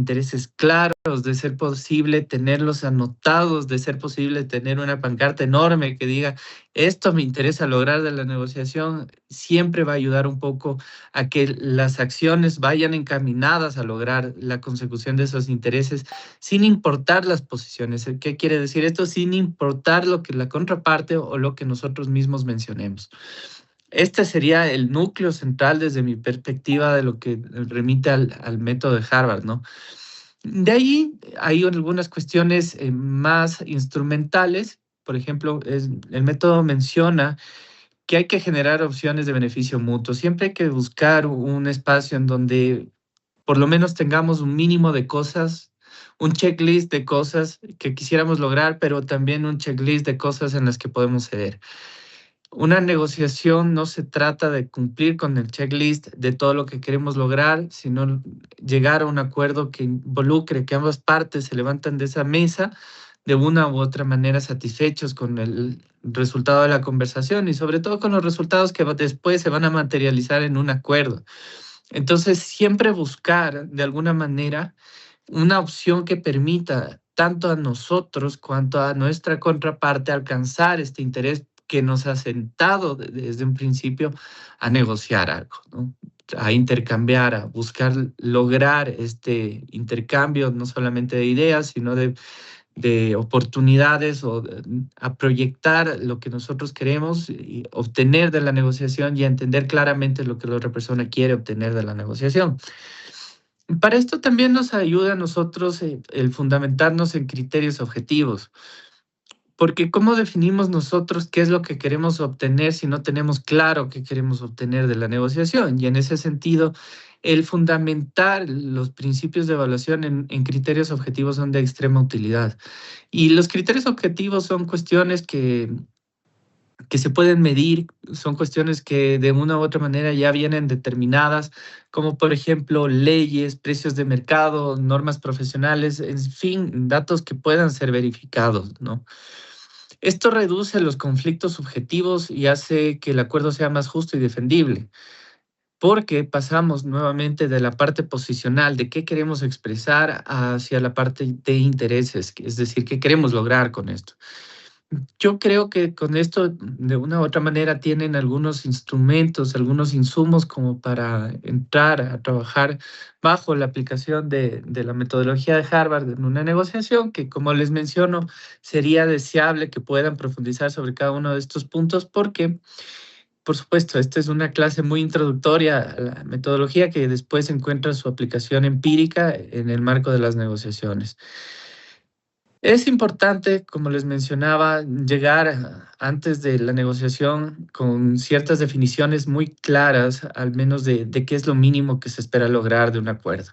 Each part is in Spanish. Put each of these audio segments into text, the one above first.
intereses claros, de ser posible tenerlos anotados, de ser posible tener una pancarta enorme que diga, esto me interesa lograr de la negociación, siempre va a ayudar un poco a que las acciones vayan encaminadas a lograr la consecución de esos intereses sin importar las posiciones. ¿Qué quiere decir esto? Sin importar lo que la contraparte o lo que nosotros mismos mencionemos. Este sería el núcleo central desde mi perspectiva de lo que remite al método de Harvard, ¿no? De ahí hay algunas cuestiones más instrumentales. Por ejemplo, el método menciona que hay que generar opciones de beneficio mutuo. Siempre hay que buscar un espacio en donde por lo menos tengamos un mínimo de cosas, un checklist de cosas que quisiéramos lograr, pero también un checklist de cosas en las que podemos ceder. Una negociación no se trata de cumplir con el checklist de todo lo que queremos lograr, sino llegar a un acuerdo que involucre que ambas partes se levantan de esa mesa de una u otra manera satisfechos con el resultado de la conversación y sobre todo con los resultados que después se van a materializar en un acuerdo. Entonces, siempre buscar de alguna manera una opción que permita tanto a nosotros cuanto a nuestra contraparte alcanzar este interés que nos ha sentado desde un principio a negociar algo, ¿no? A intercambiar, a buscar lograr este intercambio no solamente de ideas, sino de oportunidades o a proyectar lo que nosotros queremos y obtener de la negociación y a entender claramente lo que la otra persona quiere obtener de la negociación. Para esto también nos ayuda a nosotros el fundamentarnos en criterios objetivos, porque ¿cómo definimos nosotros qué es lo que queremos obtener si no tenemos claro qué queremos obtener de la negociación? Y en ese sentido, el fundamentar los principios de evaluación en criterios objetivos son de extrema utilidad. Y los criterios objetivos son cuestiones que se pueden medir, son cuestiones que de una u otra manera ya vienen determinadas, como por ejemplo leyes, precios de mercado, normas profesionales, en fin, datos que puedan ser verificados, ¿no? Esto reduce los conflictos subjetivos y hace que el acuerdo sea más justo y defendible, porque pasamos nuevamente de la parte posicional, de qué queremos expresar, hacia la parte de intereses, es decir, qué queremos lograr con esto. Yo creo que con esto, de una u otra manera, tienen algunos instrumentos, algunos insumos como para entrar a trabajar bajo la aplicación de la metodología de Harvard en una negociación que, como les menciono, sería deseable que puedan profundizar sobre cada uno de estos puntos porque, por supuesto, esta es una clase muy introductoria a la metodología que después encuentra su aplicación empírica en el marco de las negociaciones. Es importante, como les mencionaba, llegar antes de la negociación con ciertas definiciones muy claras, al menos de qué es lo mínimo que se espera lograr de un acuerdo.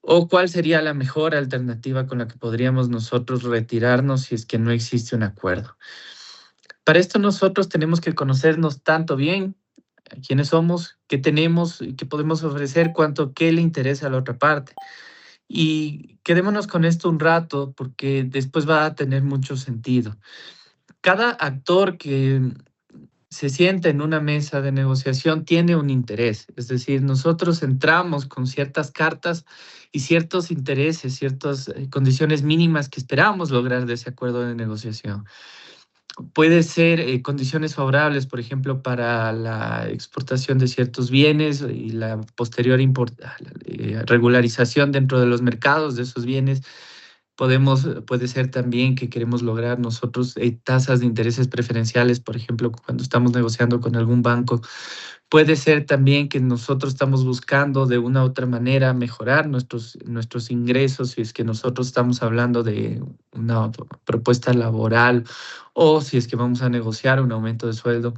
O cuál sería la mejor alternativa con la que podríamos nosotros retirarnos si es que no existe un acuerdo. Para esto nosotros tenemos que conocernos tanto bien quiénes somos, qué tenemos y qué podemos ofrecer, cuanto qué le interesa a la otra parte. Y quedémonos con esto un rato porque después va a tener mucho sentido. Cada actor que se sienta en una mesa de negociación tiene un interés, es decir, nosotros entramos con ciertas cartas y ciertos intereses, ciertas condiciones mínimas que esperamos lograr de ese acuerdo de negociación. Puede ser condiciones favorables, por ejemplo, para la exportación de ciertos bienes y la posterior regularización dentro de los mercados de esos bienes. Puede ser también que queremos lograr nosotros tasas de intereses preferenciales, por ejemplo, cuando estamos negociando con algún banco. Puede ser también que nosotros estamos buscando de una u otra manera mejorar nuestros ingresos, si es que nosotros estamos hablando de una propuesta laboral o si es que vamos a negociar un aumento de sueldo.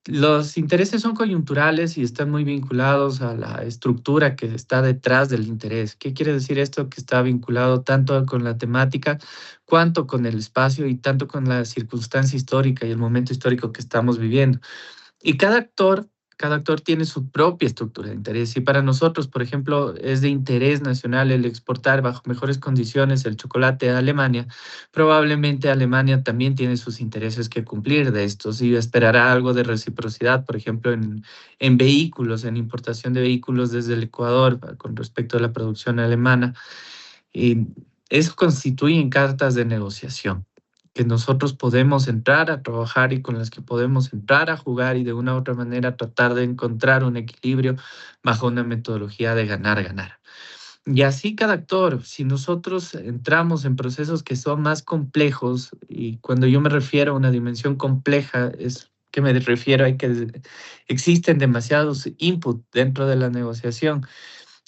Los intereses son coyunturales y están muy vinculados a la estructura que está detrás del interés. ¿Qué quiere decir esto? Que está vinculado tanto con la temática cuanto con el espacio y tanto con la circunstancia histórica y el momento histórico que estamos viviendo. Y cada actor cada actor tiene su propia estructura de interés. Y para nosotros, por ejemplo, es de interés nacional el exportar bajo mejores condiciones el chocolate a Alemania, probablemente Alemania también tiene sus intereses que cumplir de estos y esperará algo de reciprocidad, por ejemplo, en vehículos, en importación de vehículos desde el Ecuador con respecto a la producción alemana. Y eso constituye en cartas de negociación que nosotros podemos entrar a trabajar y con las que podemos entrar a jugar y de una u otra manera tratar de encontrar un equilibrio bajo una metodología de ganar, ganar. Y así cada actor, si nosotros entramos en procesos que son más complejos, y cuando yo me refiero a una dimensión compleja, es que me refiero a que existen demasiados inputs dentro de la negociación.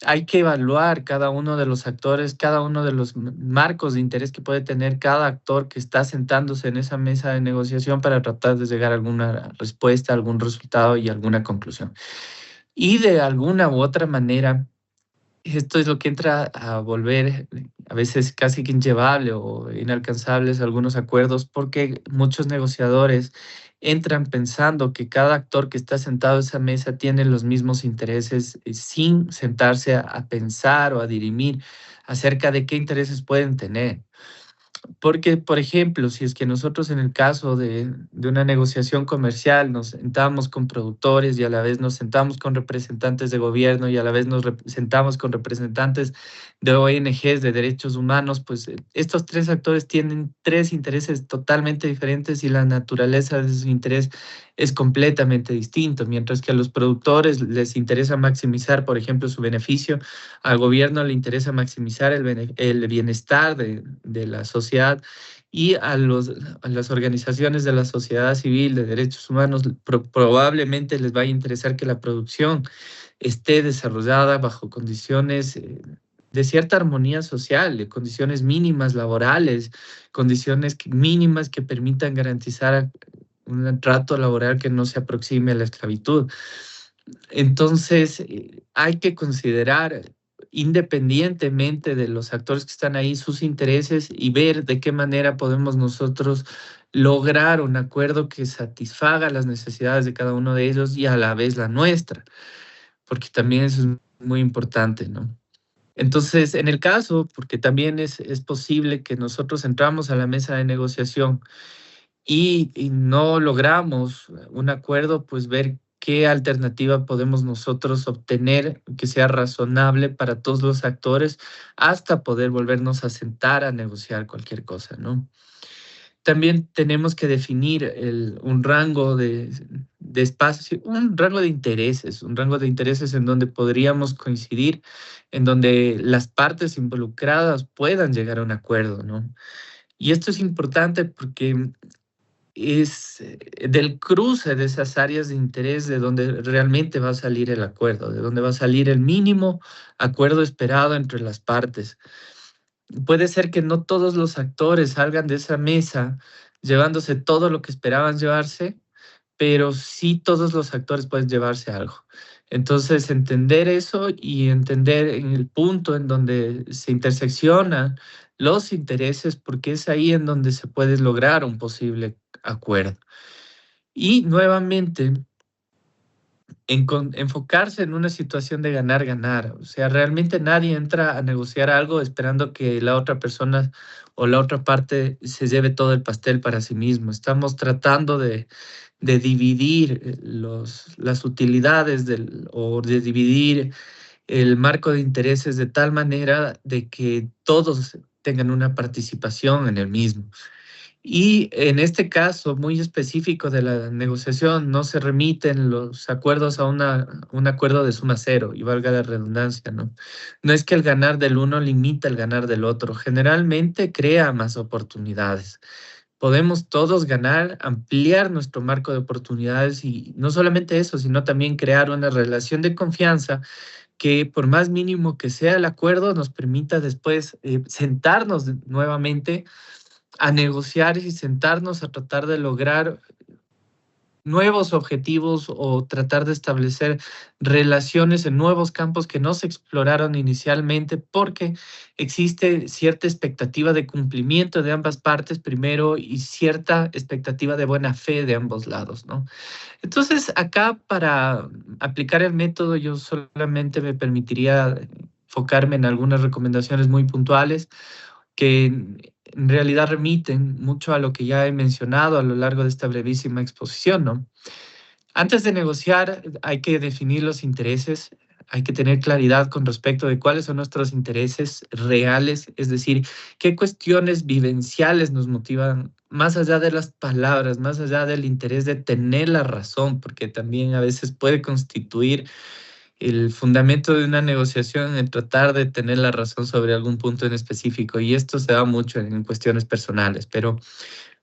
Hay que evaluar cada uno de los actores, cada uno de los marcos de interés que puede tener cada actor que está sentándose en esa mesa de negociación para tratar de llegar a alguna respuesta, algún resultado y alguna conclusión. Y de alguna u otra manera, esto es lo que entra a volver a veces casi que inllevable o inalcanzables algunos acuerdos, porque muchos negociadores entran pensando que cada actor que está sentado a esa mesa tiene los mismos intereses, sin sentarse a pensar o a dirimir acerca de qué intereses pueden tener. Porque, por ejemplo, si es que nosotros en el caso de una negociación comercial nos sentamos con productores y a la vez nos sentamos con representantes de gobierno y a la vez nos sentamos con representantes de ONGs de derechos humanos, pues estos tres actores tienen tres intereses totalmente diferentes y la naturaleza de su interés es completamente distinto. Mientras que a los productores les interesa maximizar, por ejemplo, su beneficio, al gobierno le interesa maximizar el bienestar de la sociedad y a las organizaciones de la sociedad civil de derechos humanos probablemente les va a interesar que la producción esté desarrollada bajo condiciones de cierta armonía social, de condiciones mínimas laborales, condiciones mínimas que permitan garantizar un trato laboral que no se aproxime a la esclavitud. Entonces, hay que considerar independientemente de los actores que están ahí, sus intereses y ver de qué manera podemos nosotros lograr un acuerdo que satisfaga las necesidades de cada uno de ellos y a la vez la nuestra, porque también eso es muy importante, ¿no? Entonces, en el caso, porque también es posible que nosotros entramos a la mesa de negociación y no logramos un acuerdo, pues ver qué alternativa podemos nosotros obtener que sea razonable para todos los actores hasta poder volvernos a sentar a negociar cualquier cosa, ¿no? También tenemos que definir un rango de espacio, un rango de intereses en donde podríamos coincidir, en donde las partes involucradas puedan llegar a un acuerdo, ¿no? Y esto es importante porque es del cruce de esas áreas de interés de donde realmente va a salir el acuerdo, de donde va a salir el mínimo acuerdo esperado entre las partes. Puede ser que no todos los actores salgan de esa mesa llevándose todo lo que esperaban llevarse, pero sí todos los actores pueden llevarse algo. Entonces, entender eso y entender en el punto en donde se interseccionan los intereses, porque es ahí en donde se puede lograr un posible acuerdo. Y nuevamente, enfocarse en una situación de ganar, ganar. O sea, realmente nadie entra a negociar algo esperando que la otra persona o la otra parte se lleve todo el pastel para sí mismo. Estamos tratando de dividir las utilidades o de dividir el marco de intereses de tal manera de que todos tengan una participación en el mismo. Y en este caso muy específico de la negociación, no se remiten los acuerdos a un acuerdo de suma cero, y valga la redundancia, ¿no? No es que el ganar del uno limita el ganar del otro, generalmente crea más oportunidades. Podemos todos ganar, ampliar nuestro marco de oportunidades y no solamente eso, sino también crear una relación de confianza que por más mínimo que sea el acuerdo, nos permita después sentarnos nuevamente a negociar y sentarnos a tratar de lograr nuevos objetivos o tratar de establecer relaciones en nuevos campos que no se exploraron inicialmente porque existe cierta expectativa de cumplimiento de ambas partes primero y cierta expectativa de buena fe de ambos lados, ¿no? Entonces, acá para aplicar el método, yo solamente me permitiría enfocarme en algunas recomendaciones muy puntuales que en realidad remiten mucho a lo que ya he mencionado a lo largo de esta brevísima exposición, ¿no? Antes de negociar, hay que definir los intereses, hay que tener claridad con respecto de cuáles son nuestros intereses reales, es decir, qué cuestiones vivenciales nos motivan más allá de las palabras, más allá del interés de tener la razón, porque también a veces puede constituir el fundamento de una negociación en tratar de tener la razón sobre algún punto en específico, y esto se da mucho en cuestiones personales, pero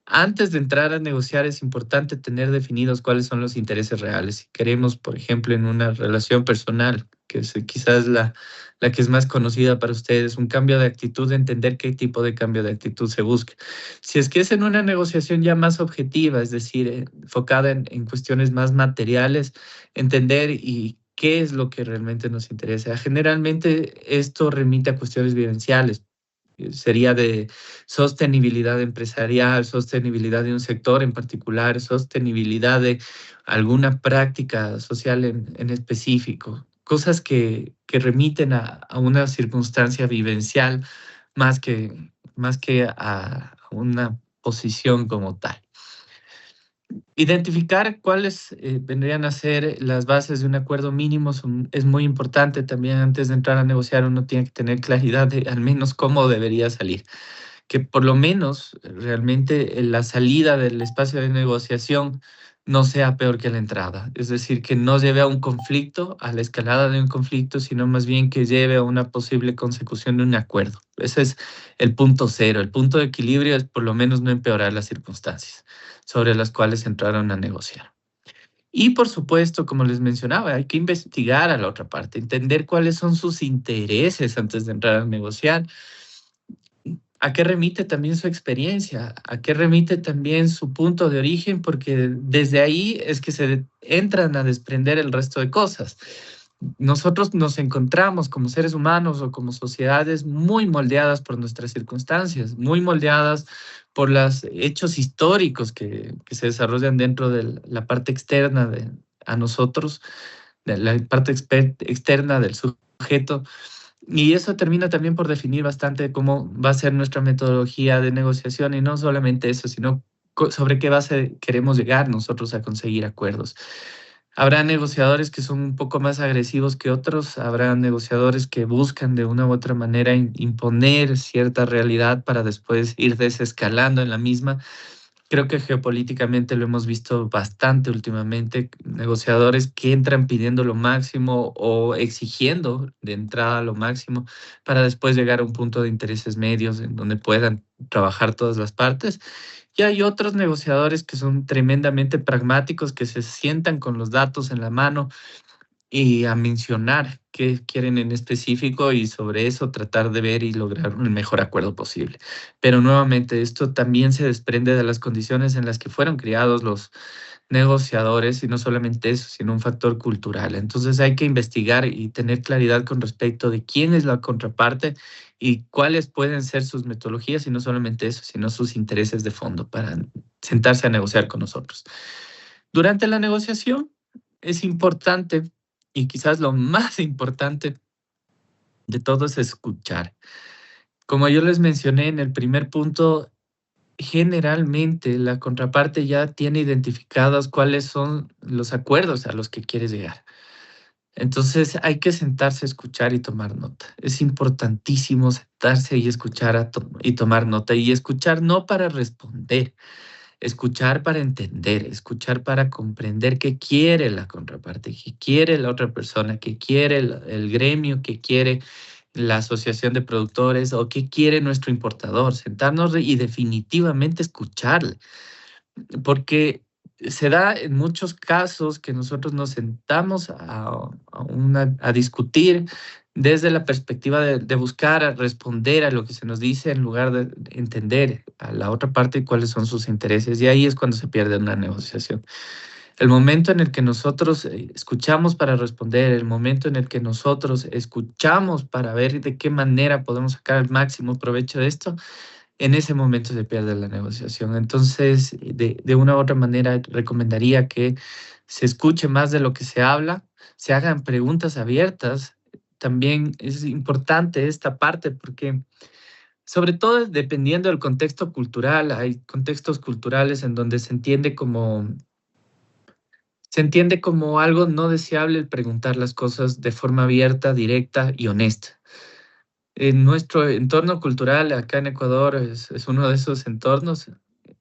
antes de entrar a negociar es importante tener definidos cuáles son los intereses reales. Si queremos, por ejemplo, en una relación personal, que es quizás la que es más conocida para ustedes, un cambio de actitud, entender qué tipo de cambio de actitud se busca. Si es que es en una negociación ya más objetiva, es decir, enfocada en cuestiones más materiales, entender y qué es lo que realmente nos interesa. Generalmente esto remite a cuestiones vivenciales, sería de sostenibilidad empresarial, sostenibilidad de un sector en particular, sostenibilidad de alguna práctica social en específico, cosas que remiten a una circunstancia vivencial más que a una posición como tal. Identificar cuáles vendrían a ser las bases de un acuerdo mínimo es muy importante también. Antes de entrar a negociar, uno tiene que tener claridad de al menos cómo debería salir, que por lo menos realmente la salida del espacio de negociación no sea peor que la entrada. Es decir, que no lleve a un conflicto, a la escalada de un conflicto, sino más bien que lleve a una posible consecución de un acuerdo. Ese es el punto cero. El punto de equilibrio es por lo menos no empeorar las circunstancias sobre las cuales entraron a negociar. Y por supuesto, como les mencionaba, hay que investigar a la otra parte, entender cuáles son sus intereses antes de entrar a negociar. ¿A qué remite también su experiencia? ¿A qué remite también su punto de origen? Porque desde ahí es que se entran a desprender el resto de cosas. Nosotros nos encontramos como seres humanos o como sociedades muy moldeadas por nuestras circunstancias, muy moldeadas por los hechos históricos que se desarrollan dentro de la parte externa a nosotros, de la parte externa del sujeto. Y eso termina también por definir bastante cómo va a ser nuestra metodología de negociación, y no solamente eso, sino sobre qué base queremos llegar nosotros a conseguir acuerdos. Habrá negociadores que son un poco más agresivos que otros, habrá negociadores que buscan de una u otra manera imponer cierta realidad para después ir desescalando en la misma. Creo que geopolíticamente lo hemos visto bastante últimamente, negociadores que entran pidiendo lo máximo o exigiendo de entrada lo máximo para después llegar a un punto de intereses medios en donde puedan trabajar todas las partes. Y hay otros negociadores que son tremendamente pragmáticos, que se sientan con los datos en la mano y a mencionar qué quieren en específico y sobre eso tratar de ver y lograr el mejor acuerdo posible. Pero nuevamente, esto también se desprende de las condiciones en las que fueron criados los negociadores, y no solamente eso, sino un factor cultural. Entonces hay que investigar y tener claridad con respecto de quién es la contraparte y cuáles pueden ser sus metodologías, y no solamente eso, sino sus intereses de fondo para sentarse a negociar con nosotros. Durante la negociación es importante, y quizás lo más importante de todo, es escuchar. Como yo les mencioné en el primer punto, generalmente la contraparte ya tiene identificados cuáles son los acuerdos a los que quiere llegar. Entonces hay que sentarse a escuchar y tomar nota. Es importantísimo sentarse y escuchar y tomar nota. Y escuchar no para responder, escuchar para entender, escuchar para comprender qué quiere la contraparte, qué quiere la otra persona, qué quiere el gremio, qué quiere la asociación de productores o qué quiere nuestro importador. Sentarnos y definitivamente escucharle, porque se da en muchos casos que nosotros nos sentamos a discutir desde la perspectiva de buscar a responder a lo que se nos dice en lugar de entender a la otra parte cuáles son sus intereses. Y ahí es cuando se pierde una negociación. El momento en el que nosotros escuchamos para responder, el momento en el que nosotros escuchamos para ver de qué manera podemos sacar el máximo provecho de esto, en ese momento se pierde la negociación. Entonces, de una u otra manera, recomendaría que se escuche más de lo que se habla, se hagan preguntas abiertas. También es importante esta parte porque, sobre todo dependiendo del contexto cultural, hay contextos culturales en donde se entiende como algo no deseable el preguntar las cosas de forma abierta, directa y honesta. En nuestro entorno cultural, acá en Ecuador, es uno de esos entornos.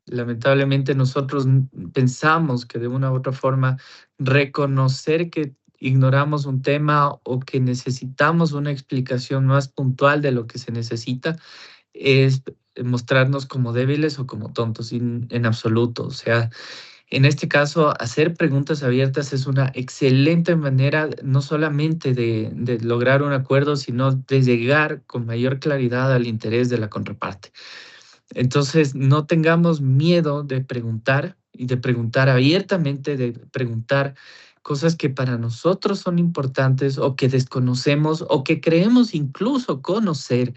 Lamentablemente nosotros pensamos que de una u otra forma reconocer que ignoramos un tema o que necesitamos una explicación más puntual de lo que se necesita es mostrarnos como débiles o como tontos, en absoluto. O sea, en este caso, hacer preguntas abiertas es una excelente manera no solamente de lograr un acuerdo, sino de llegar con mayor claridad al interés de la contraparte. Entonces, no tengamos miedo de preguntar y de preguntar abiertamente, de preguntar cosas que para nosotros son importantes o que desconocemos o que creemos incluso conocer,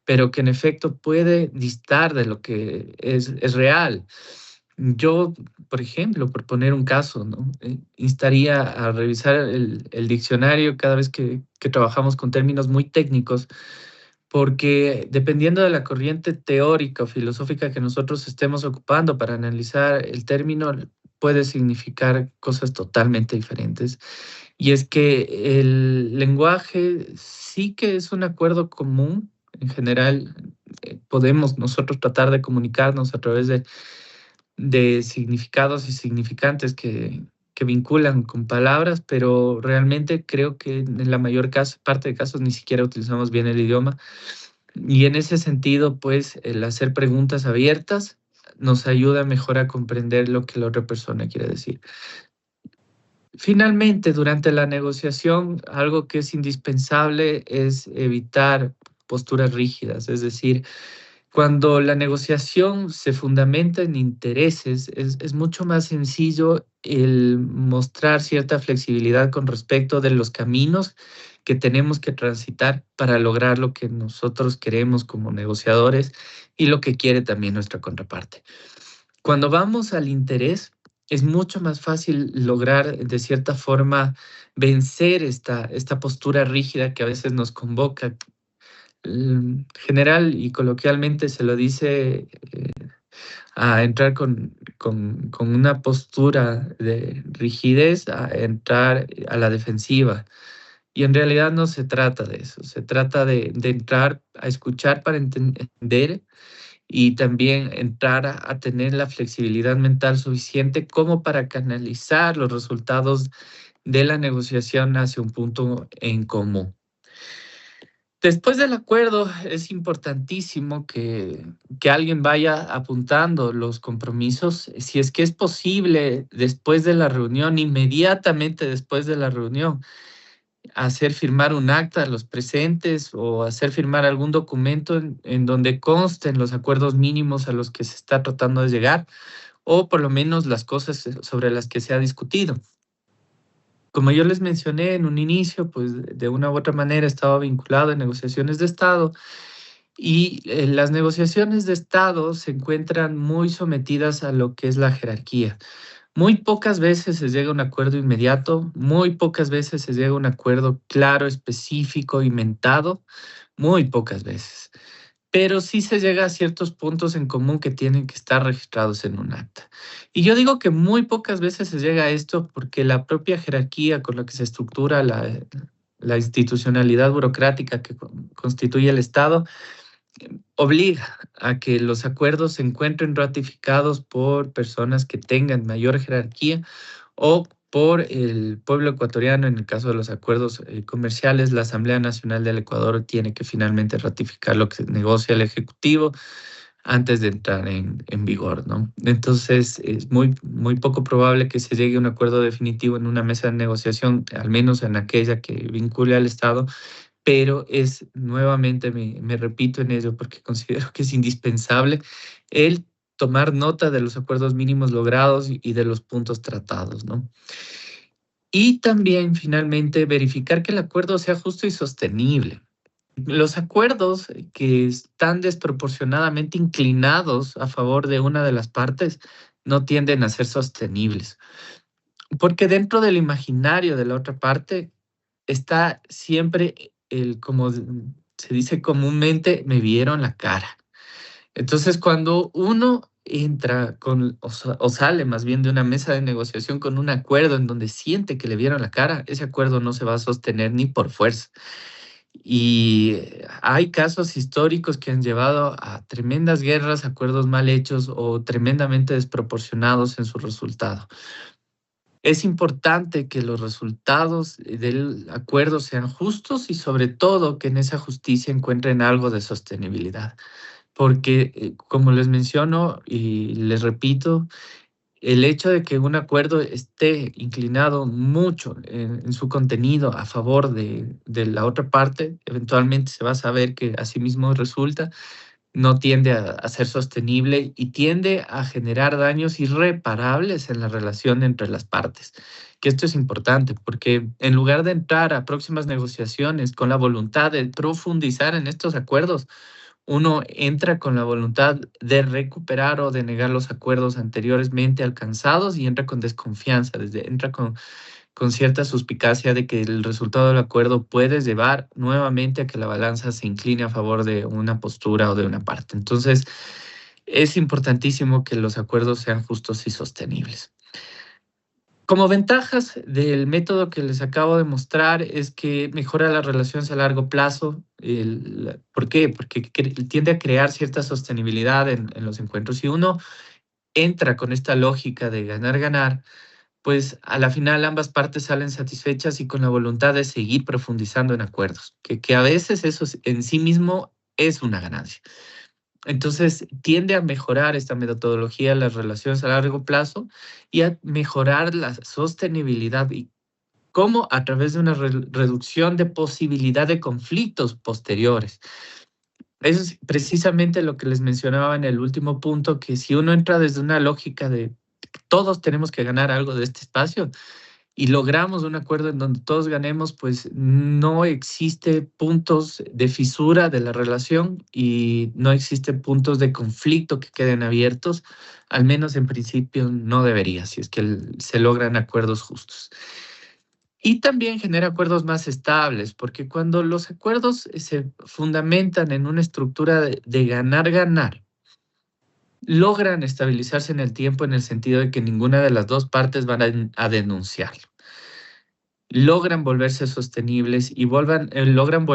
pero que en efecto puede distar de lo que es real. Yo, por ejemplo, por poner un caso, ¿no? Instaría a revisar el diccionario cada vez que trabajamos con términos muy técnicos, porque dependiendo de la corriente teórica o filosófica que nosotros estemos ocupando para analizar el término, puede significar cosas totalmente diferentes. Y es que el lenguaje sí que es un acuerdo común. En general, podemos nosotros tratar de comunicarnos a través de significados y significantes que vinculan con palabras, pero realmente creo que en la mayor parte de casos ni siquiera utilizamos bien el idioma. Y en ese sentido, pues, el hacer preguntas abiertas nos ayuda mejor a comprender lo que la otra persona quiere decir. Finalmente, durante la negociación, algo que es indispensable es evitar posturas rígidas, es decir, cuando la negociación se fundamenta en intereses, es mucho más sencillo el mostrar cierta flexibilidad con respecto de los caminos que tenemos que transitar para lograr lo que nosotros queremos como negociadores y lo que quiere también nuestra contraparte. Cuando vamos al interés, es mucho más fácil lograr, de cierta forma, vencer esta postura rígida que a veces nos convoca. General y coloquialmente se lo dice a entrar con una postura de rigidez, a entrar a la defensiva. Y en realidad no se trata de eso, se trata de entrar a escuchar para entender y también entrar a tener la flexibilidad mental suficiente como para canalizar los resultados de la negociación hacia un punto en común. Después del acuerdo, es importantísimo que alguien vaya apuntando los compromisos, si es que es posible, después de la reunión, inmediatamente después de la reunión, hacer firmar un acta a los presentes o hacer firmar algún documento en donde consten los acuerdos mínimos a los que se está tratando de llegar, o por lo menos las cosas sobre las que se ha discutido. Como yo les mencioné en un inicio, pues de una u otra manera estaba vinculado en negociaciones de Estado y las negociaciones de Estado se encuentran muy sometidas a lo que es la jerarquía. Muy pocas veces se llega a un acuerdo inmediato, muy pocas veces se llega a un acuerdo claro, específico y mentado, muy pocas veces. Pero sí se llega a ciertos puntos en común que tienen que estar registrados en un acta. Y yo digo que muy pocas veces se llega a esto porque la propia jerarquía con la que se estructura la institucionalidad burocrática que constituye el Estado obliga a que los acuerdos se encuentren ratificados por personas que tengan mayor jerarquía o por el pueblo ecuatoriano. En el caso de los acuerdos comerciales, la Asamblea Nacional del Ecuador tiene que finalmente ratificar lo que negocia el Ejecutivo antes de entrar en vigor, ¿no? Entonces, es muy poco probable que se llegue a un acuerdo definitivo en una mesa de negociación, al menos en aquella que vincule al Estado, pero nuevamente, me repito en ello porque considero que es indispensable el tomar nota de los acuerdos mínimos logrados y de los puntos tratados, ¿no? Y también, finalmente, verificar que el acuerdo sea justo y sostenible. Los acuerdos que están desproporcionadamente inclinados a favor de una de las partes no tienden a ser sostenibles, porque dentro del imaginario de la otra parte está siempre el, como se dice comúnmente, me vieron la cara. Entonces, cuando uno entra con, o sale más bien de una mesa de negociación con un acuerdo en donde siente que le vieron la cara, ese acuerdo no se va a sostener ni por fuerza. Y hay casos históricos que han llevado a tremendas guerras, acuerdos mal hechos o tremendamente desproporcionados en su resultado. Es importante que los resultados del acuerdo sean justos y sobre todo que en esa justicia encuentren algo de sostenibilidad. Porque, como les menciono y les repito, el hecho de que un acuerdo esté inclinado mucho en su contenido a favor de la otra parte, eventualmente se va a saber que asimismo resulta, no tiende a ser sostenible y tiende a generar daños irreparables en la relación entre las partes. Que esto es importante porque en lugar de entrar a próximas negociaciones con la voluntad de profundizar en estos acuerdos, uno entra con la voluntad de recuperar o de negar los acuerdos anteriormente alcanzados y entra con desconfianza, entra con cierta suspicacia de que el resultado del acuerdo puede llevar nuevamente a que la balanza se incline a favor de una postura o de una parte. Entonces, es importantísimo que los acuerdos sean justos y sostenibles. Como ventajas del método que les acabo de mostrar es que mejora las relaciones a largo plazo. ¿Por qué? Porque tiende a crear cierta sostenibilidad en los encuentros. Si uno entra con esta lógica de ganar-ganar, pues a la final ambas partes salen satisfechas y con la voluntad de seguir profundizando en acuerdos, que a veces eso en sí mismo es una ganancia. Entonces, tiende a mejorar esta metodología las relaciones a largo plazo y a mejorar la sostenibilidad. ¿Y cómo? A través de una reducción de posibilidad de conflictos posteriores. Eso es precisamente lo que les mencionaba en el último punto, que si uno entra desde una lógica de todos tenemos que ganar algo de este espacio, y logramos un acuerdo en donde todos ganemos, pues no existe puntos de fisura de la relación y no existen puntos de conflicto que queden abiertos, al menos en principio no debería, si es que se logran acuerdos justos. Y también genera acuerdos más estables, porque cuando los acuerdos se fundamentan en una estructura de ganar-ganar, logran estabilizarse en el tiempo en el sentido de que ninguna de las dos partes van a denunciarlo, logran volverse sostenibles y logran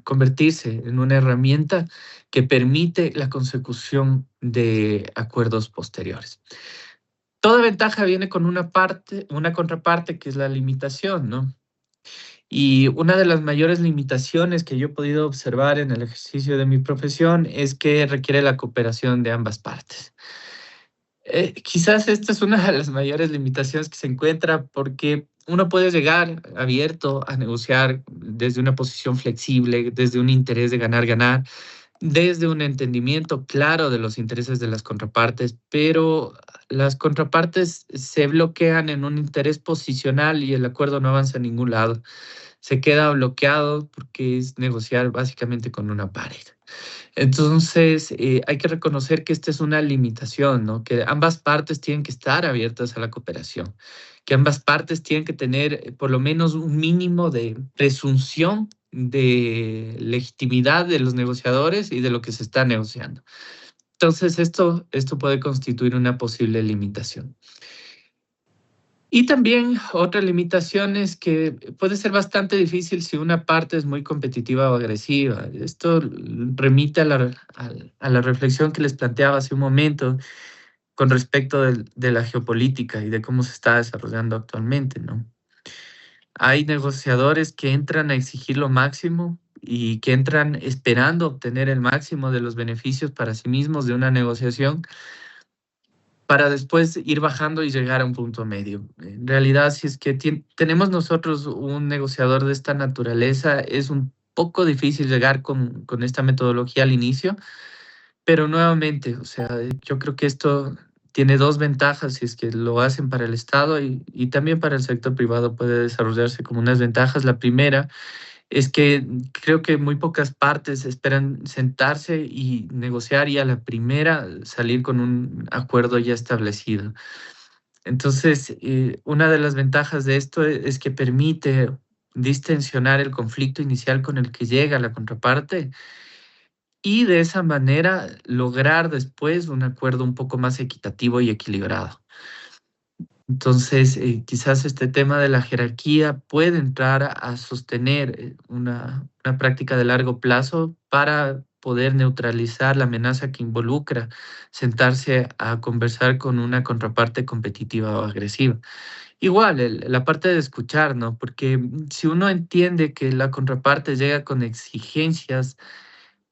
convertirse en una herramienta que permite la consecución de acuerdos posteriores. Toda ventaja viene con una contraparte que es la limitación, ¿no? Y una de las mayores limitaciones que yo he podido observar en el ejercicio de mi profesión es que requiere la cooperación de ambas partes. Quizás esta es una de las mayores limitaciones que se encuentra porque uno puede llegar abierto a negociar desde una posición flexible, desde un interés de ganar-ganar, desde un entendimiento claro de los intereses de las contrapartes, pero las contrapartes se bloquean en un interés posicional y el acuerdo no avanza a ningún lado. Se queda bloqueado porque es negociar básicamente con una pared. Entonces, hay que reconocer que esta es una limitación, ¿no? Que ambas partes tienen que estar abiertas a la cooperación, que ambas partes tienen que tener por lo menos un mínimo de presunción de legitimidad de los negociadores y de lo que se está negociando. Entonces, esto puede constituir una posible limitación. Y también otra limitación es que puede ser bastante difícil si una parte es muy competitiva o agresiva. Esto remite a la reflexión que les planteaba hace un momento con respecto de la geopolítica y de cómo se está desarrollando actualmente, ¿no? Hay negociadores que entran a exigir lo máximo y que entran esperando obtener el máximo de los beneficios para sí mismos de una negociación para después ir bajando y llegar a un punto medio. En realidad, si es que tenemos nosotros un negociador de esta naturaleza, es un poco difícil llegar con esta metodología al inicio, Pero nuevamente, o sea, yo creo que esto tiene dos ventajas si es que lo hacen para el Estado y también para el sector privado puede desarrollarse como unas ventajas. La primera es que creo que muy pocas partes esperan sentarse y negociar y a la primera salir con un acuerdo ya establecido. Entonces, una de las ventajas de esto es que permite distensionar el conflicto inicial con el que llega la contraparte y de esa manera lograr después un acuerdo un poco más equitativo y equilibrado. Entonces, quizás este tema de la jerarquía puede entrar a sostener una práctica de largo plazo para poder neutralizar la amenaza que involucra sentarse a conversar con una contraparte competitiva o agresiva. Igual, la parte de escuchar, ¿no? Porque si uno entiende que la contraparte llega con exigencias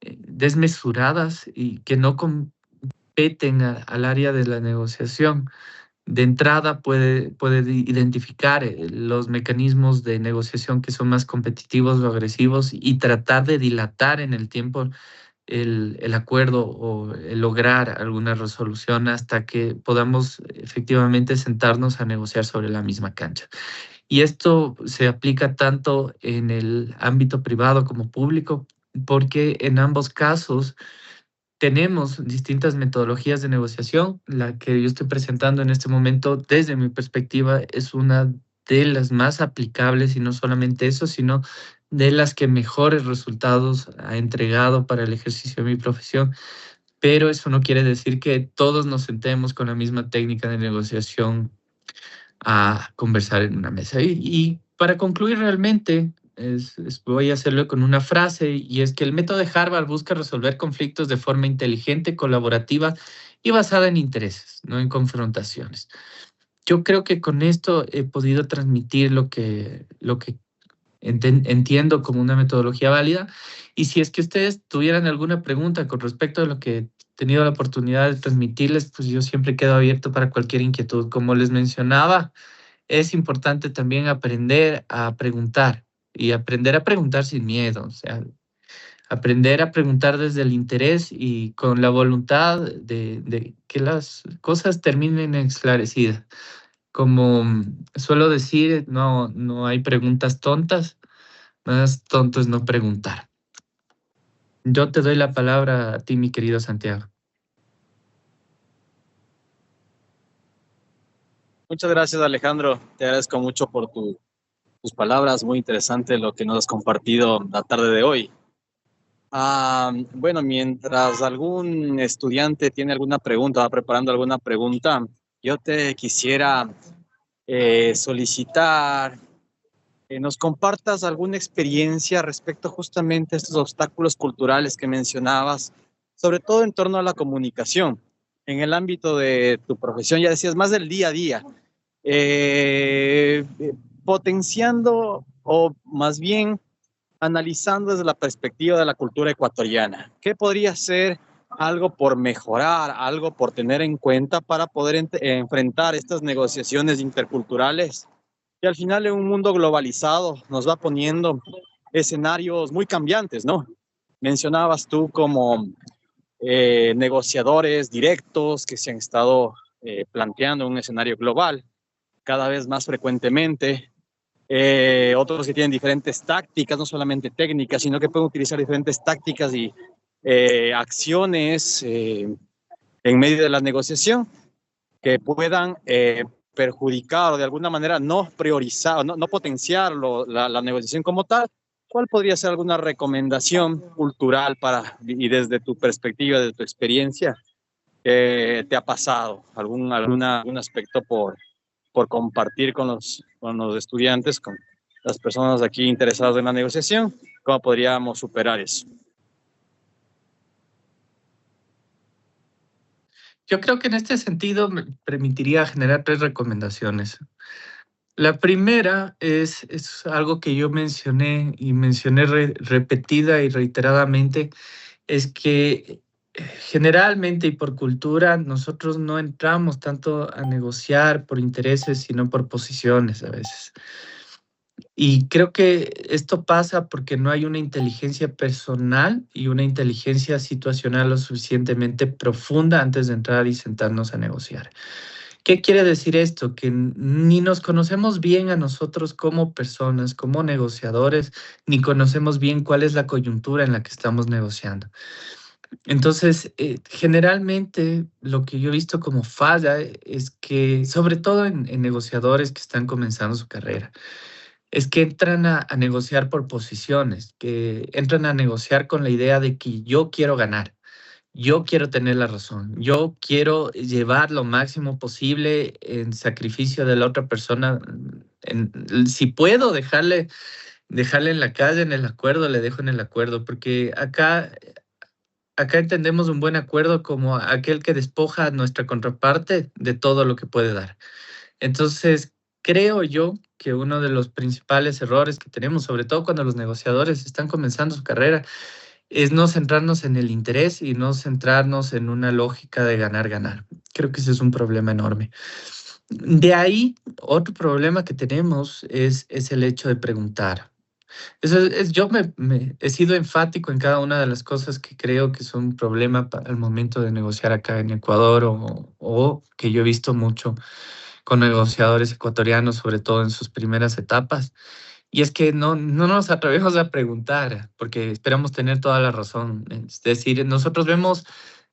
desmesuradas y que no competen al área de la negociación, de entrada puede identificar los mecanismos de negociación que son más competitivos o agresivos y tratar de dilatar en el tiempo el acuerdo o el lograr alguna resolución hasta que podamos efectivamente sentarnos a negociar sobre la misma cancha. Y esto se aplica tanto en el ámbito privado como público, porque en ambos casos tenemos distintas metodologías de negociación. La que yo estoy presentando en este momento, desde mi perspectiva, es una de las más aplicables y no solamente eso, sino de las que mejores resultados ha entregado para el ejercicio de mi profesión. Pero eso no quiere decir que todos nos sentemos con la misma técnica de negociación a conversar en una mesa. Y para concluir realmente, voy a hacerlo con una frase, y es que el método de Harvard busca resolver conflictos de forma inteligente, colaborativa y basada en intereses, no en confrontaciones. Yo creo que con esto he podido transmitir lo que entiendo como una metodología válida. Y si es que ustedes tuvieran alguna pregunta con respecto a lo que he tenido la oportunidad de transmitirles, pues yo siempre quedo abierto para cualquier inquietud. Como les mencionaba, es importante también aprender a preguntar y aprender a preguntar sin miedo, o sea, aprender a preguntar desde el interés y con la voluntad de que las cosas terminen esclarecidas. Como suelo decir, no hay preguntas tontas, más tonto es no preguntar. Yo te doy la palabra a ti, mi querido Santiago. Muchas gracias, Alejandro. Te agradezco mucho por tus palabras. Muy interesante lo que nos has compartido la tarde de hoy. Bueno, mientras algún estudiante tiene alguna pregunta, va preparando alguna pregunta, yo te quisiera solicitar que nos compartas alguna experiencia respecto justamente a estos obstáculos culturales que mencionabas, sobre todo en torno a la comunicación. En el ámbito de tu profesión, ya decías, más del día a día, eh, potenciando o más bien analizando desde la perspectiva de la cultura ecuatoriana. ¿Qué podría ser algo por mejorar, algo por tener en cuenta para poder enfrentar estas negociaciones interculturales? Que al final en un mundo globalizado nos va poniendo escenarios muy cambiantes, ¿no? Mencionabas tú como negociadores directos que se han estado planteando en un escenario global cada vez más frecuentemente. Otros que tienen diferentes tácticas, no solamente técnicas, sino que pueden utilizar diferentes tácticas y acciones en medio de la negociación que puedan perjudicar o de alguna manera no priorizar, no potenciar la negociación como tal. ¿Cuál podría ser alguna recomendación cultural para, y desde tu perspectiva, desde tu experiencia, te ha pasado? ¿Algún aspecto por compartir con los estudiantes, con las personas aquí interesadas en la negociación? ¿Cómo podríamos superar eso? Yo creo que en este sentido me permitiría generar tres recomendaciones. La primera es algo que yo mencioné y mencioné repetida y reiteradamente, es que generalmente y por cultura nosotros no entramos tanto a negociar por intereses, sino por posiciones a veces. Y creo que esto pasa porque no hay una inteligencia personal y una inteligencia situacional lo suficientemente profunda antes de entrar y sentarnos a negociar. ¿Qué quiere decir esto? Que ni nos conocemos bien a nosotros como personas, como negociadores, ni conocemos bien cuál es la coyuntura en la que estamos negociando. Entonces, generalmente lo que yo he visto como falla es que, sobre todo en negociadores que están comenzando su carrera, es que entran a negociar por posiciones, que entran a negociar con la idea de que yo quiero ganar, yo quiero tener la razón, yo quiero llevar lo máximo posible en sacrificio de la otra persona. Si puedo dejarle en la calle, en el acuerdo, le dejo en el acuerdo, porque acá entendemos un buen acuerdo como aquel que despoja a nuestra contraparte de todo lo que puede dar. Entonces, creo yo que uno de los principales errores que tenemos, sobre todo cuando los negociadores están comenzando su carrera, es no centrarnos en el interés y no centrarnos en una lógica de ganar, ganar. Creo que ese es un problema enorme. De ahí, otro problema que tenemos es el hecho de preguntar. Yo he sido enfático en cada una de las cosas que creo que son un problema para el momento de negociar acá en Ecuador o que yo he visto mucho con negociadores ecuatorianos, sobre todo en sus primeras etapas. Y es que no nos atrevemos a preguntar porque esperamos tener toda la razón. Es decir, nosotros vemos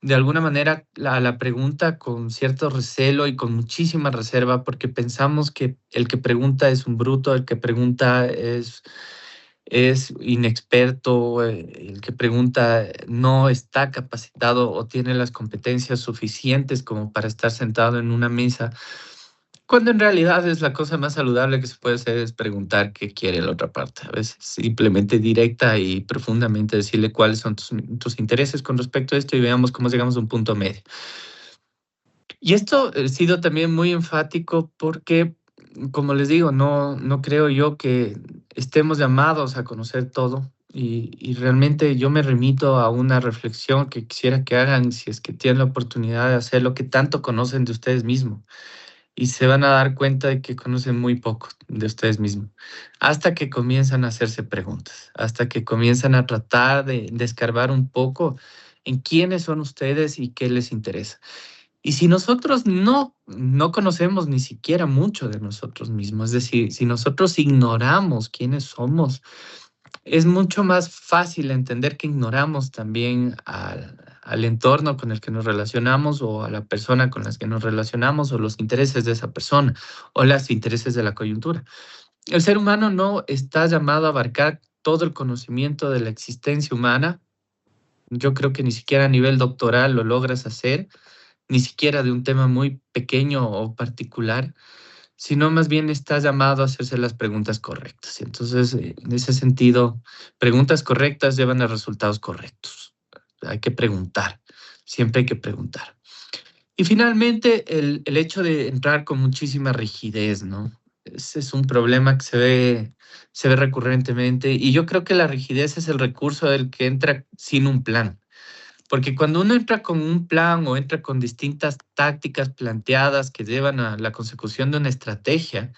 de alguna manera la pregunta con cierto recelo y con muchísima reserva porque pensamos que el que pregunta es un bruto, el que pregunta es inexperto, el que pregunta no está capacitado o tiene las competencias suficientes como para estar sentado en una mesa, cuando en realidad es la cosa más saludable que se puede hacer es preguntar qué quiere la otra parte. A veces simplemente directa y profundamente decirle cuáles son tus intereses con respecto a esto y veamos cómo llegamos a un punto medio. Y esto he sido también muy enfático porque, como les digo, no creo yo que estemos llamados a conocer todo y realmente yo me remito a una reflexión que quisiera que hagan si es que tienen la oportunidad de hacer lo que tanto conocen de ustedes mismos y se van a dar cuenta de que conocen muy poco de ustedes mismos, hasta que comienzan a hacerse preguntas, hasta que comienzan a tratar de escarbar un poco en quiénes son ustedes y qué les interesa. Y si nosotros no conocemos ni siquiera mucho de nosotros mismos, es decir, si nosotros ignoramos quiénes somos, es mucho más fácil entender que ignoramos también al entorno con el que nos relacionamos o a la persona con las que nos relacionamos o los intereses de esa persona o los intereses de la coyuntura. El ser humano no está llamado a abarcar todo el conocimiento de la existencia humana. Yo creo que ni siquiera a nivel doctoral lo logras hacer, ni siquiera de un tema muy pequeño o particular, sino más bien está llamado a hacerse las preguntas correctas. Y entonces, en ese sentido, preguntas correctas llevan a resultados correctos. Hay que preguntar, siempre hay que preguntar. Y finalmente, el hecho de entrar con muchísima rigidez, ¿no? Ese es un problema que se ve recurrentemente y yo creo que la rigidez es el recurso del que entra sin un plan. Porque cuando uno entra con un plan o entra con distintas tácticas planteadas que llevan a la consecución de una estrategia,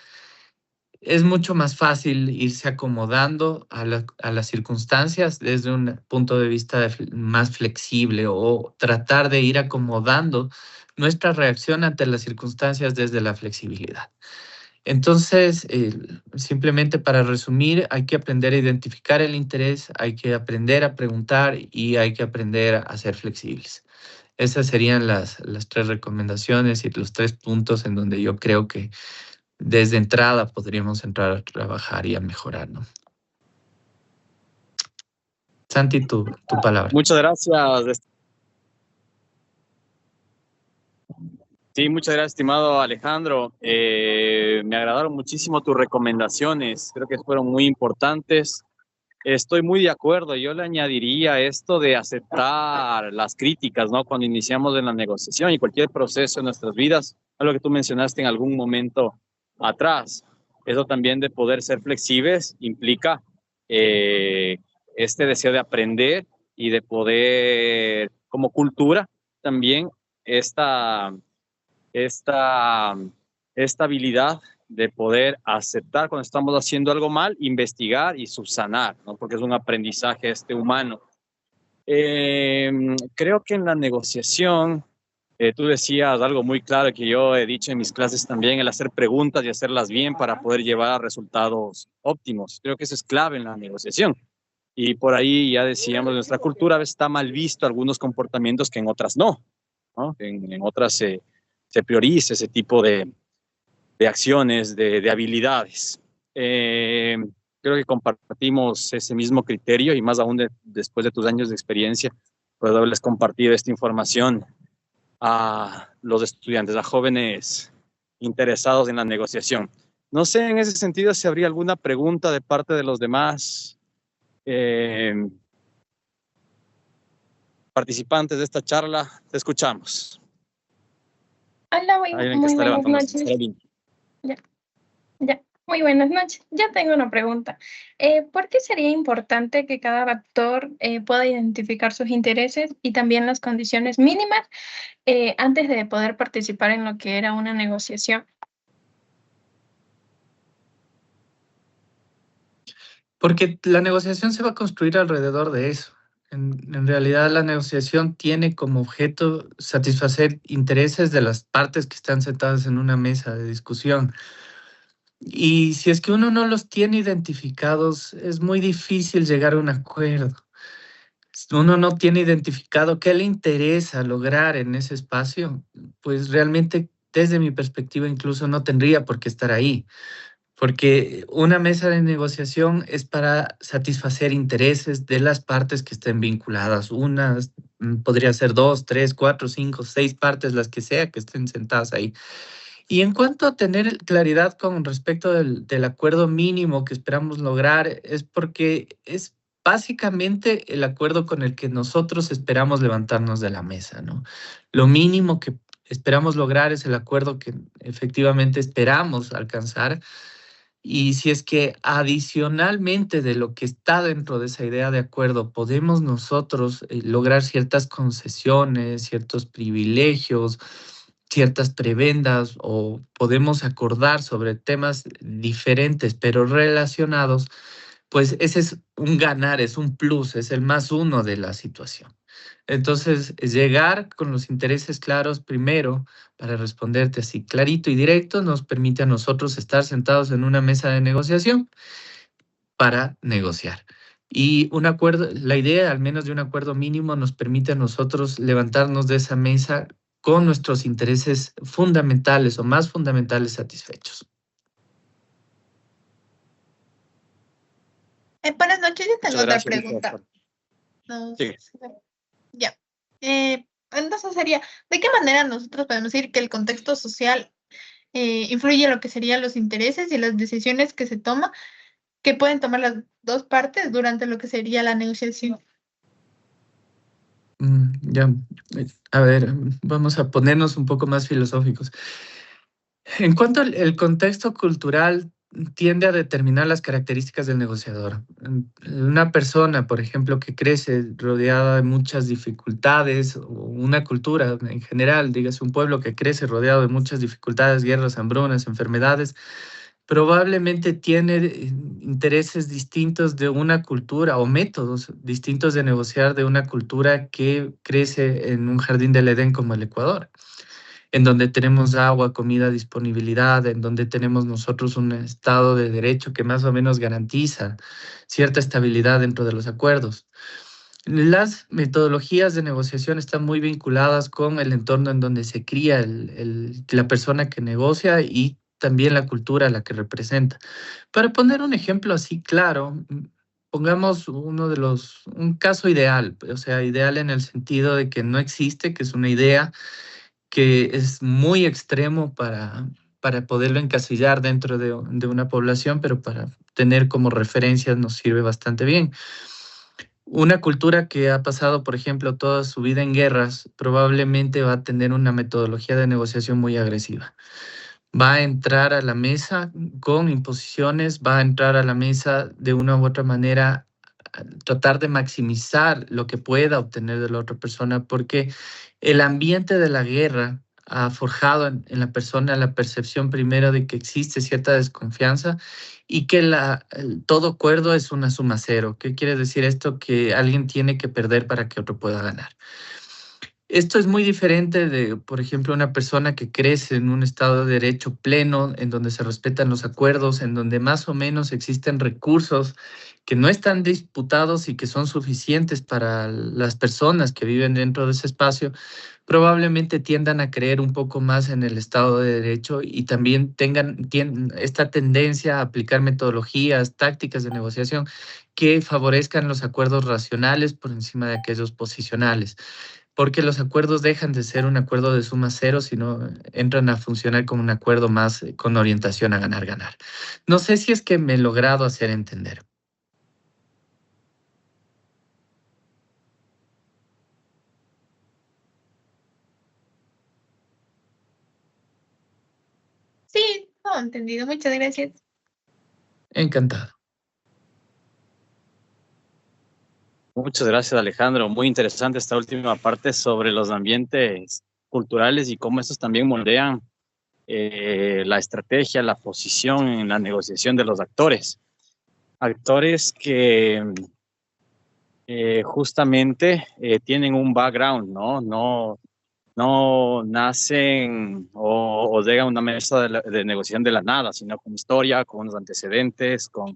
es mucho más fácil irse acomodando a las circunstancias desde un punto de vista más flexible o tratar de ir acomodando nuestra reacción ante las circunstancias desde la flexibilidad. Entonces, simplemente para resumir, hay que aprender a identificar el interés, hay que aprender a preguntar y hay que aprender a ser flexibles. Esas serían las tres recomendaciones y los tres puntos en donde yo creo que desde entrada podríamos entrar a trabajar y a mejorar, ¿no? Santi, tu palabra. Muchas gracias. Sí, muchas gracias, estimado Alejandro. Me agradaron muchísimo tus recomendaciones. Creo que fueron muy importantes. Estoy muy de acuerdo. Yo le añadiría esto de aceptar las críticas, ¿no? Cuando iniciamos en la negociación y cualquier proceso en nuestras vidas, algo que tú mencionaste en algún momento atrás. Eso también de poder ser flexibles implica eh, este deseo de aprender y de poder, como cultura, también esta esta habilidad de poder aceptar cuando estamos haciendo algo mal, investigar y subsanar, ¿no? Porque es un aprendizaje humano. Creo que en la negociación, tú decías algo muy claro que yo he dicho en mis clases también, el hacer preguntas y hacerlas bien para poder llevar a resultados óptimos. Creo que eso es clave en la negociación. Y por ahí ya decíamos, en nuestra cultura a veces está mal visto algunos comportamientos que en otras no, ¿no? En otras se prioriza ese tipo de acciones, de habilidades. Creo que compartimos ese mismo criterio y más aún después de tus años de experiencia, puedo haberles compartido esta información a los estudiantes, a jóvenes interesados en la negociación. No sé en ese sentido si habría alguna pregunta de parte de los demás participantes de esta charla. Te escuchamos. Hola, Alguien que muy está buenas levantando noches. Ya, muy buenas noches. Ya tengo una pregunta. ¿Por qué sería importante que cada actor pueda identificar sus intereses y también las condiciones mínimas antes de poder participar en lo que era una negociación? Porque la negociación se va a construir alrededor de eso. En realidad, la negociación tiene como objeto satisfacer intereses de las partes que están sentadas en una mesa de discusión. Y si es que uno no los tiene identificados, es muy difícil llegar a un acuerdo. Si uno no tiene identificado qué le interesa lograr en ese espacio, pues realmente, desde mi perspectiva, incluso no tendría por qué estar ahí. Porque una mesa de negociación es para satisfacer intereses de las partes que estén vinculadas. Unas, podría ser dos, tres, cuatro, cinco, seis partes, las que sea, que estén sentadas ahí. Y en cuanto a tener claridad con respecto del acuerdo mínimo que esperamos lograr, es porque es básicamente el acuerdo con el que nosotros esperamos levantarnos de la mesa, ¿no? Lo mínimo que esperamos lograr es el acuerdo que efectivamente esperamos alcanzar. Y si es que adicionalmente de lo que está dentro de esa idea de acuerdo podemos nosotros lograr ciertas concesiones, ciertos privilegios, ciertas prebendas o podemos acordar sobre temas diferentes pero relacionados, pues ese es un ganar, es un plus, es el más uno de la situación. Entonces, llegar con los intereses claros primero para responderte así clarito y directo nos permite a nosotros estar sentados en una mesa de negociación para negociar. Y un acuerdo, la idea al menos de un acuerdo mínimo nos permite a nosotros levantarnos de esa mesa con nuestros intereses fundamentales o más fundamentales satisfechos. Buenas noches, yo tengo Muchas otra gracias. pregunta. No Sí. sé. Ya. Entonces sería, ¿de qué manera nosotros podemos decir que el contexto social influye en lo que serían los intereses y las decisiones que se toman, que pueden tomar las dos partes durante lo que sería la negociación? Ya, a ver, vamos a ponernos un poco más filosóficos. En cuanto al contexto cultural, tiende a determinar las características del negociador. Una persona, por ejemplo, que crece rodeada de muchas dificultades, o una cultura en general, dígase un pueblo que crece rodeado de muchas dificultades, guerras, hambrunas, enfermedades, probablemente tiene intereses distintos de una cultura o métodos distintos de negociar de una cultura que crece en un jardín del Edén como el Ecuador, en donde tenemos agua, comida, disponibilidad, en donde tenemos nosotros un Estado de Derecho que más o menos garantiza cierta estabilidad dentro de los acuerdos. Las metodologías de negociación están muy vinculadas con el entorno en donde se cría la persona que negocia y también la cultura a la que representa. Para poner un ejemplo así claro, pongamos un caso ideal, o sea, ideal en el sentido de que no existe, que es una idea que es muy extremo para poderlo encasillar dentro de una población, pero para tener como referencia nos sirve bastante bien. Una cultura que ha pasado, por ejemplo, toda su vida en guerras, probablemente va a tener una metodología de negociación muy agresiva. Va a entrar a la mesa con imposiciones, va a entrar a la mesa de una u otra manera a tratar de maximizar lo que pueda obtener de la otra persona, porque el ambiente de la guerra ha forjado en la persona la percepción primero de que existe cierta desconfianza y que todo acuerdo es una suma cero. ¿Qué quiere decir esto? Que alguien tiene que perder para que otro pueda ganar. Esto es muy diferente de, por ejemplo, una persona que crece en un estado de derecho pleno, en donde se respetan los acuerdos, en donde más o menos existen recursos que no están disputados y que son suficientes para las personas que viven dentro de ese espacio, probablemente tiendan a creer un poco más en el Estado de Derecho y también tengan esta tendencia a aplicar metodologías, tácticas de negociación que favorezcan los acuerdos racionales por encima de aquellos posicionales, porque los acuerdos dejan de ser un acuerdo de suma cero, sino entran a funcionar como un acuerdo más con orientación a ganar-ganar. No sé si es que me he logrado hacer entender. Sí, todo entendido. Muchas gracias. Encantado. Muchas gracias, Alejandro. Muy interesante esta última parte sobre los ambientes culturales y cómo estos también moldean la estrategia, la posición en la negociación de los actores. Actores que justamente tienen un background, no nacen o llegan a una mesa de negociación de la nada, sino con historia, con unos antecedentes, con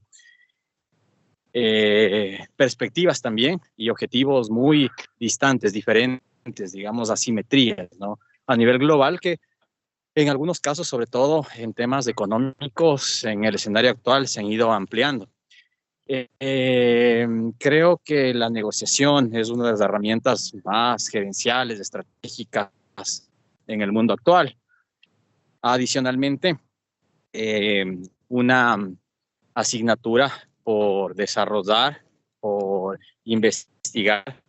perspectivas también y objetivos muy distantes, diferentes, digamos, asimetrías, ¿no? A nivel global, que en algunos casos, sobre todo en temas económicos, en el escenario actual se han ido ampliando. Creo que la negociación es una de las herramientas más gerenciales, estratégicas en el mundo actual. Adicionalmente, una asignatura por desarrollar, por investigar,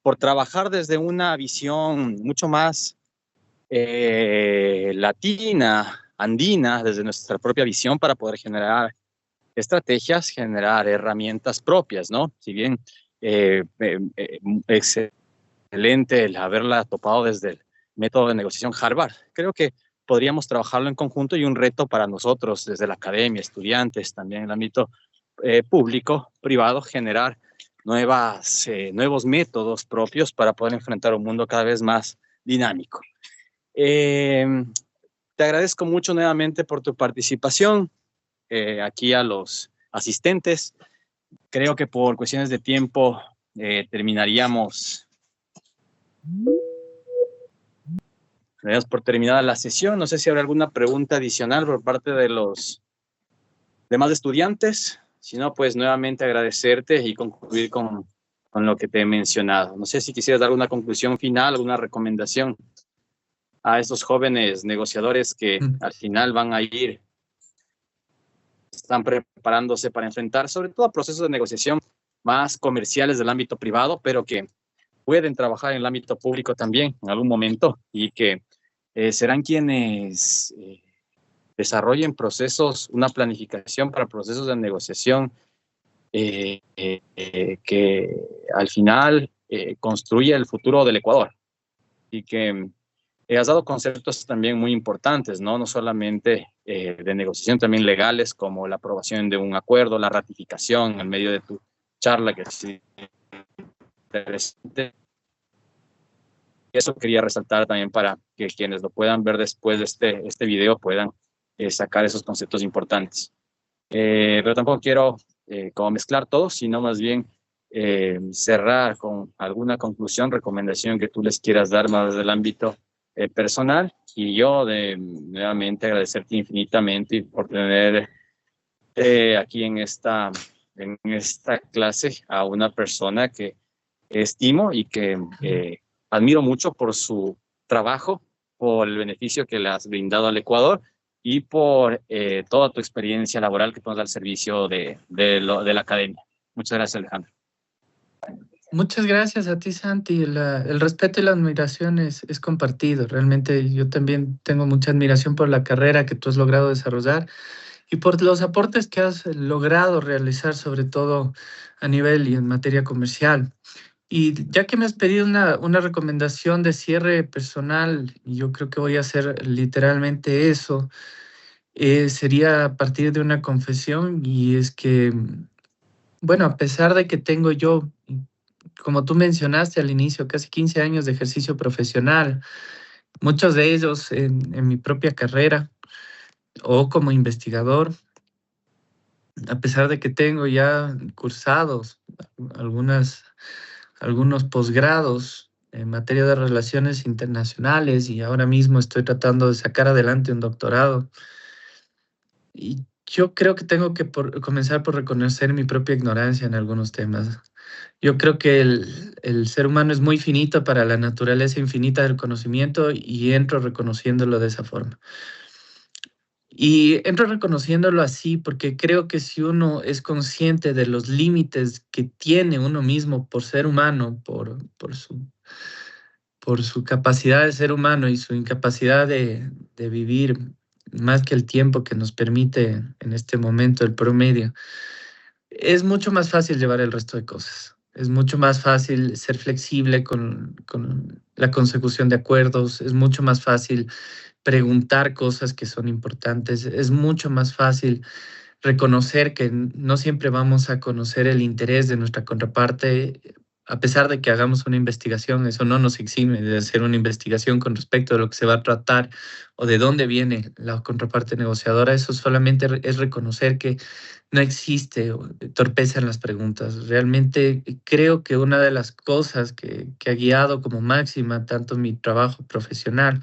por trabajar desde una visión mucho más latina, andina, desde nuestra propia visión para poder generar estrategias, generar herramientas propias, ¿no? Si bien excelente el haberla topado desde el método de negociación Harvard, creo que podríamos trabajarlo en conjunto y un reto para nosotros desde la academia, estudiantes, también en el ámbito público, privado, generar nuevos métodos propios para poder enfrentar un mundo cada vez más dinámico. Te agradezco mucho nuevamente por tu participación. Aquí a los asistentes. Creo que por cuestiones de tiempo terminaríamos por terminada la sesión. No sé si habrá alguna pregunta adicional por parte de los demás estudiantes. Si no, pues nuevamente agradecerte y concluir con lo que te he mencionado. No sé si quisieras dar alguna conclusión final, alguna recomendación a estos jóvenes negociadores que al final están preparándose para enfrentar sobre todo a procesos de negociación más comerciales del ámbito privado, pero que pueden trabajar en el ámbito público también en algún momento y que serán quienes desarrollen una planificación para procesos de negociación que al final construya el futuro del Ecuador. Y que has dado conceptos también muy importantes, ¿no? No solamente de negociación, también legales, como la aprobación de un acuerdo, la ratificación en medio de tu charla, que es interesante. Eso quería resaltar también para que quienes lo puedan ver después de este video puedan sacar esos conceptos importantes. Pero tampoco quiero como mezclar todo, sino más bien cerrar con alguna conclusión, recomendación que tú les quieras dar más del ámbito personal, y yo nuevamente agradecerte infinitamente por tener aquí en esta clase a una persona que estimo y que admiro mucho por su trabajo, por el beneficio que le has brindado al Ecuador y por toda tu experiencia laboral que pones al servicio de la academia. Muchas gracias, Alejandro. Muchas gracias a ti, Santi. El respeto y la admiración es compartido. Realmente yo también tengo mucha admiración por la carrera que tú has logrado desarrollar y por los aportes que has logrado realizar, sobre todo a nivel y en materia comercial. Y ya que me has pedido una recomendación de cierre personal, y yo creo que voy a hacer literalmente eso, sería a partir de una confesión, y es que, bueno, a pesar de que tengo yo, como tú mencionaste al inicio, casi 15 años de ejercicio profesional, muchos de ellos en mi propia carrera o como investigador, a pesar de que tengo ya cursados algunas, algunos posgrados en materia de relaciones internacionales y ahora mismo estoy tratando de sacar adelante un doctorado. Y yo creo que tengo que comenzar por reconocer mi propia ignorancia en algunos temas. Yo creo que el ser humano es muy finito para la naturaleza infinita del conocimiento y entro reconociéndolo de esa forma. Y entro reconociéndolo así porque creo que si uno es consciente de los límites que tiene uno mismo por ser humano, por su capacidad de ser humano y su incapacidad de vivir más que el tiempo que nos permite en este momento el promedio, es mucho más fácil llevar el resto de cosas. Es mucho más fácil ser flexible con la consecución de acuerdos, es mucho más fácil preguntar cosas que son importantes, es mucho más fácil reconocer que no siempre vamos a conocer el interés de nuestra contraparte, a pesar de que hagamos una investigación, eso no nos exime de hacer una investigación con respecto a lo que se va a tratar o de dónde viene la contraparte negociadora, eso solamente es reconocer que no existe torpeza en las preguntas. Realmente creo que una de las cosas que ha guiado como máxima tanto mi trabajo profesional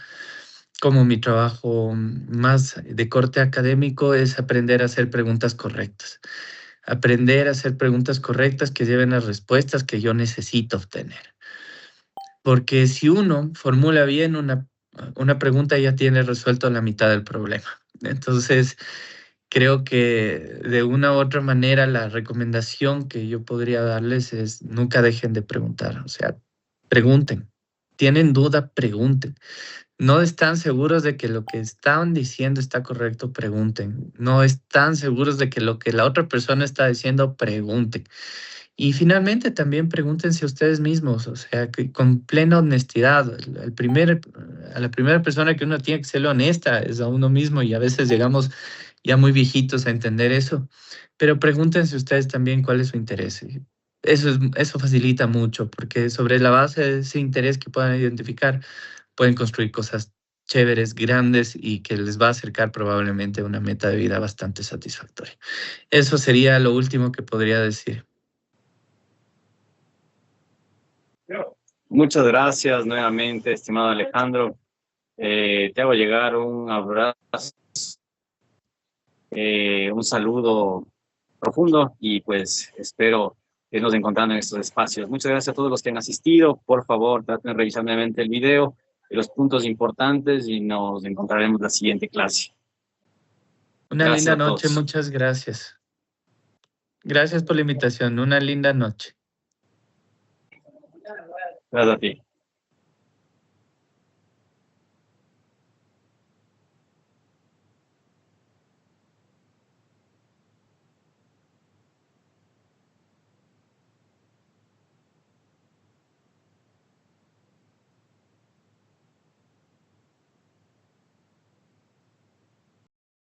como mi trabajo más de corte académico es aprender a hacer preguntas correctas. Aprender a hacer preguntas correctas que lleven las respuestas que yo necesito obtener. Porque si uno formula bien una pregunta, ya tiene resuelto la mitad del problema. Entonces, creo que de una u otra manera la recomendación que yo podría darles es nunca dejen de preguntar. O sea, pregunten. ¿Tienen duda? Pregunten. No están seguros de que lo que están diciendo está correcto, pregunten. No están seguros de que lo que la otra persona está diciendo, pregunten. Y finalmente también pregúntense a ustedes mismos, o sea, que con plena honestidad. A la primera persona que uno tiene que ser honesta es a uno mismo y a veces llegamos ya muy viejitos a entender eso. Pero pregúntense ustedes también cuál es su interés. Eso facilita mucho porque sobre la base de ese interés que puedan identificar, pueden construir cosas chéveres, grandes y que les va a acercar probablemente a una meta de vida bastante satisfactoria. Eso sería lo último que podría decir. Muchas gracias nuevamente, estimado Alejandro. Te hago llegar un abrazo, un saludo profundo y pues espero que nos encontrando en estos espacios. Muchas gracias a todos los que han asistido. Por favor, traten de revisar nuevamente el video de los puntos importantes y nos encontraremos la siguiente clase. Una Gracias linda a noche, todos. muchas gracias. Gracias por la invitación, una linda noche. Gracias a ti.